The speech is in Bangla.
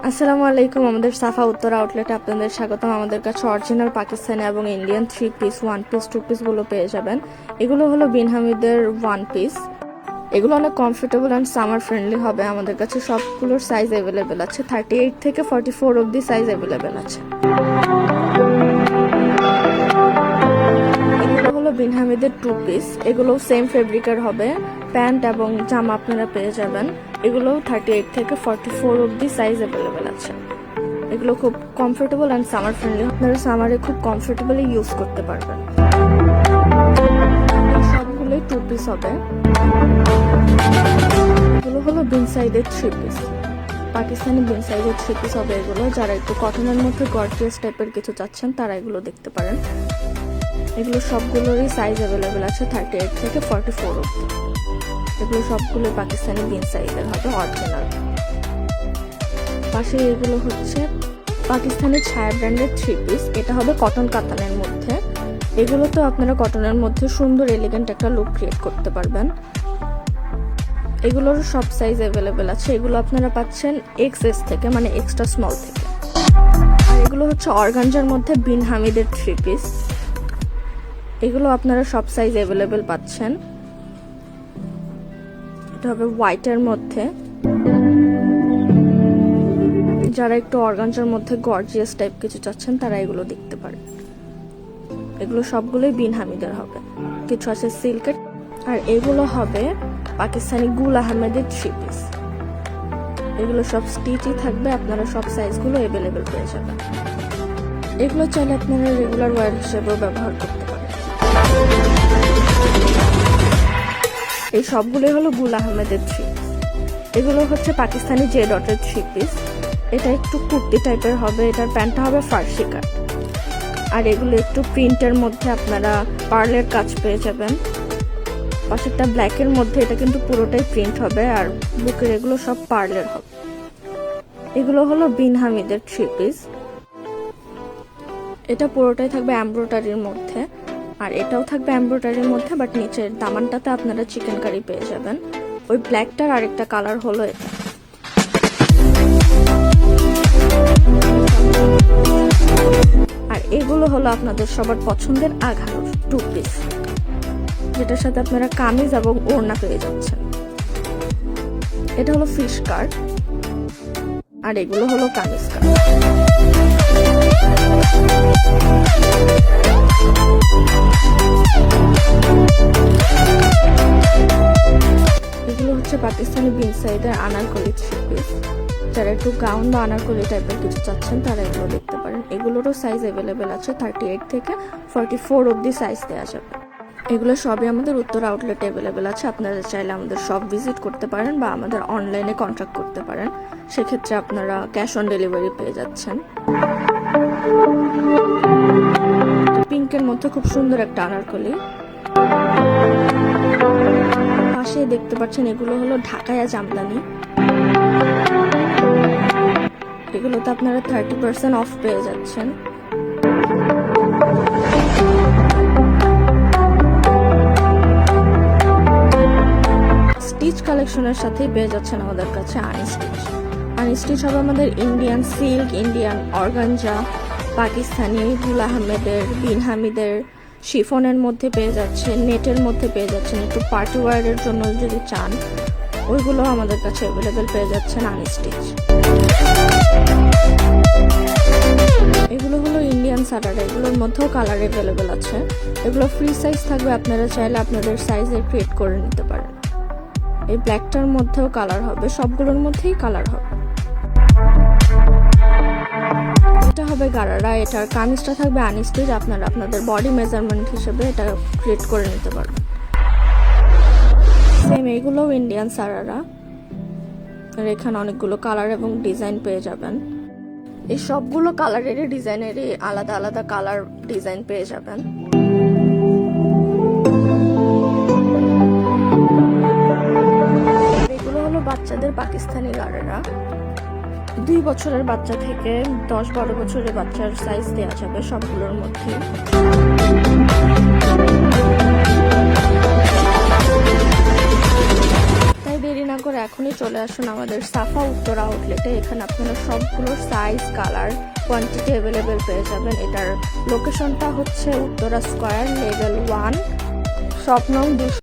আসসালামু আলাইকুম। আমাদের সাফা উত্তর আউটলেটে আপনাদের স্বাগতম। আমাদের কাছে অরিজিনাল পাকিস্তানি এবং ইন্ডিয়ান 3 পিস, 1 পিস, 2 পিস গুলো পেয়ে যাবেন। এগুলো হলো বিন হামিদের 1 পিস। এগুলো অনেক কমফোর্টেবল অ্যান্ড সামার ফ্রেন্ডলি হবে। আমাদের কাছে সবগুলোর সাইজ অ্যাভেলেবেল আছে। 38 থেকে 44 অবধি সাইজ অ্যাভেলেবেল আছে। এগুলো হলো বিন হামিদের 2 পিস। এগুলো সেম ফেব্রিকের হবে। প্যান্ট এবং জামা আপনারা পেয়ে যাবেন। এগুলো 38 থেকে 44 অবধি সাইজ অ্যাভেলেবেল আছে। এগুলো খুব কমফোর্টেবল অ্যান্ড সামার ফ্রেন্ডলি। আপনারা সামারে খুব কমফোর্টেবলি ইউজ করতে পারবেন। সবগুলোই 2 পিস হবে। এগুলো হলো বিন সাইজের 3 পিস, পাকিস্তানি বিন সাইজের 3 পিস হবে এগুলো। যারা একটু কটনের মধ্যে গর্জিয়াস টাইপের কিছু চাচ্ছেন তারা এগুলো দেখতে পারেন। এগুলো সবগুলোরই সাইজ অ্যাভেলেবেল আছে 38 থেকে 44 অবধি। এগুলো সবগুলো পাকিস্তানি বিন সাইজের হবে অরিজিনাল। পাশে এগুলো হচ্ছে পাকিস্তানি ছায়া ব্র্যান্ডের 3 পিস। এটা হবে কটন কাতানের মধ্যে। এগুলো তো আপনারা কটনের মধ্যে সুন্দর এলিগেন্ট একটা লুক ক্রিয়েট করতে পারবেন। এগুলোর সব সাইজ অ্যাভেলেবেল আছে। এগুলো আপনারা পাচ্ছেন XS থেকে, মানে এক্সট্রা স্মল থেকে। আর এগুলো হচ্ছে অর্গানজার মধ্যে বিন হামিদের 3 পিস। এগুলো আপনারা সব সাইজ অ্যাভেলেবেল পাচ্ছেন। এটা হবে হোয়াইটের মধ্যে। যারা একটু অর্গানজার মধ্যে গর্জিয়াস টাইপ কিছু চাচ্ছেন তারা এগুলো দেখতে পারেন। এগুলো সবগুলোই বিন হামিদের হবে, কিছু আছে সিল্কের। আর এগুলো হবে পাকিস্তানি গুল আহমেদের 3 পিস। এগুলো সব স্টিচই থাকবে। আপনারা সব সাইজগুলো অ্যাভেলেবেল পেয়ে যাবেন। এগুলো চাইলে আপনারা রেগুলার ওয়্যার হিসেবেও ব্যবহার করতে পারেন। এই সবগুলোই হলো গুল আহমেদের 3 পিস। এগুলো হচ্ছে পাকিস্তানি জে ডটের 3 পিস। এটা একটু কুর্তি টাইপের হবে। এটার প্যান্টটা হবে ফার্সি কাট। আর এগুলো একটু প্রিন্টের মধ্যে আপনারা পার্লের কাজ পেয়ে যাবেন। পাশেরটা ব্ল্যাকের মধ্যে, এটা কিন্তু পুরোটাই প্রিন্ট হবে। আর বুকের এগুলো সব পার্লের হবে। এগুলো হলো বিন হামিদের 3 পিস। এটা পুরোটাই থাকবে এমব্রয়ডারির মধ্যে। আর এটাও থাকবে এমব্রয়ডারির মধ্যে, বাট নিচের দামানটাতে আপনারা চিকেন কারি পেয়ে যাবেন। ওই ব্ল্যাকটার আরেকটা কালার হলো এটা। আর এগুলো হলো আপনাদের সবার পছন্দের আঘানোর 2 পিস, যেটার সাথে আপনারা কামিজ এবং ওড়না পেয়ে যাচ্ছেন। এটা হলো ফিশ কাট। আর এগুলো হলো কামিজ কাট। এগুলো হচ্ছে পাকিস্তানি বিন সাইডের আনারকলি 3 পিস। যারা একটু গাউন বা আনারকলি টাইপের কিছু চাচ্ছেন তারা এগুলো দেখতে পারেন। এগুলোরও সাইজ অ্যাভেলেবেল আছে। 38 থেকে 44 অবধি সাইজ দেওয়া যাবে। এগুলো সবই আমাদের উত্তর আউটলেটে অ্যাভেলেবেল আছে। আপনারা চাইলে আমাদের সব ভিজিট করতে পারেন বা আমাদের অনলাইনে কন্ট্যাক্ট করতে পারেন। সেক্ষেত্রে আপনারা ক্যাশ অন ডেলিভারি পেয়ে যাচ্ছেন। পিঙ্কের মধ্যে খুব সুন্দর একটা আনারকলি। পাশে দেখতে পাচ্ছেন এগুলো হলো ঢাকায়া জামদানি। এগুলোতে আপনারা 30% অফ পেয়ে যাচ্ছেন। স্টিচ কালেকশনের সাথেই পেয়ে যাচ্ছেন আমাদের কাছে আনস্টিচ। আনস্টিচ হবে আমাদের Indian silk, Indian organza, Pakistani গুল আহমেদের, বিন হামিদের শিফনের মধ্যে পেয়ে যাচ্ছেন, নেটের মধ্যে পেয়ে যাচ্ছেন। একটু পার্টি ওয়্যারের জন্য যদি চান ওইগুলো আমাদের কাছে অ্যাভেলেবেল পেয়ে যাচ্ছেন আনস্টিচ। এগুলো হলো ইন্ডিয়ান সারারা। এগুলোর মধ্যেও কালার অ্যাভেলেবেল আছে। এগুলো ফ্রি সাইজ থাকবে। আপনারা চাইলে আপনাদের সাইজের ক্রিয়েট করে নিতে পারেন। এই ব্ল্যাকটার মধ্যেও কালার হবে। সবগুলোর মধ্যেই কালার হবে। এটা হবে গারারা। এটার কামিজটা থাকবে আনস্টিচ। আপনারা আপনাদের বডি মেজারমেন্ট হিসেবে এটা ক্রিয়েট করে নিতে পারবেন। সেম এইগুলোও ইন্ডিয়ান সারারা। আর এখানে অনেকগুলো কালার এবং ডিজাইন পেয়ে যাবেন। এই সবগুলো কালারেরই ডিজাইনেরই আলাদা আলাদা কালার ডিজাইন পেয়ে যাবেন। এগুলো হলো বাচ্চাদের পাকিস্তানি গারারা। 2 বছরের বাচ্চা থেকে 10-12 বছরের বাচ্চার সাইজ দেওয়া যাবে সবগুলোর মধ্যে। তাই দেরি না করে এখনই চলে আসুন আমাদের সাফা উত্তরা আউটলেটে। এখানে আপনারা সবগুলো সাইজ, কালার, কোয়ান্টিটি অ্যাভেলেবেল পেয়ে যাবেন। এটার লোকেশনটা হচ্ছে উত্তরা স্কয়ার, লেভেল 1, শপ নং 200।